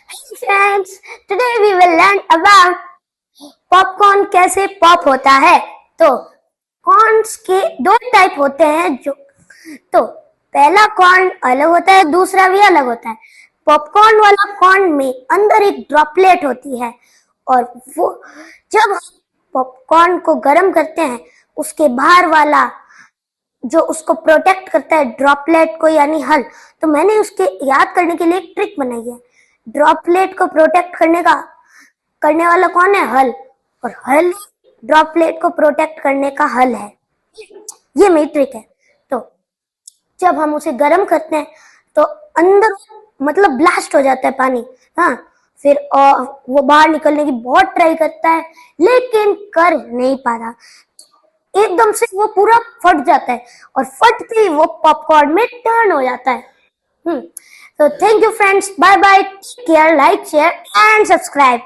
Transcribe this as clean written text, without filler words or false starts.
Friends, today we will learn about popcorn कैसे pop होता है। तो कॉर्न्स के दो टाइप होते हैं तो पहला कॉर्न अलग होता है, दूसरा भी अलग होता है। पॉपकॉर्न वाला कॉर्न में अंदर एक ड्रॉपलेट होती है और वो जब पॉपकॉर्न को गर्म करते हैं उसके बाहर वाला जो उसको प्रोटेक्ट करता है ड्रॉपलेट को यानी हल, तो मैंने उसके याद करने के लिए एक ट्रिक बनाई है। ड्रॉपलेट को प्रोटेक्ट करने वाला कौन है? हल। और हल ड्रॉपलेट को प्रोटेक्ट करने का हल है। ये मेरी ट्रिक है। तो जब हम उसे गर्म करते हैं तो अंदर मतलब ब्लास्ट हो जाता है पानी। हाँ, फिर वो बाहर निकलने की बहुत ट्राई करता है लेकिन कर नहीं पाता। एकदम से वो पूरा फट जाता है और फटते ही वो पॉपकॉर्न में टर्न हो जाता है। तो thank you friends, bye bye, care, like, share and subscribe.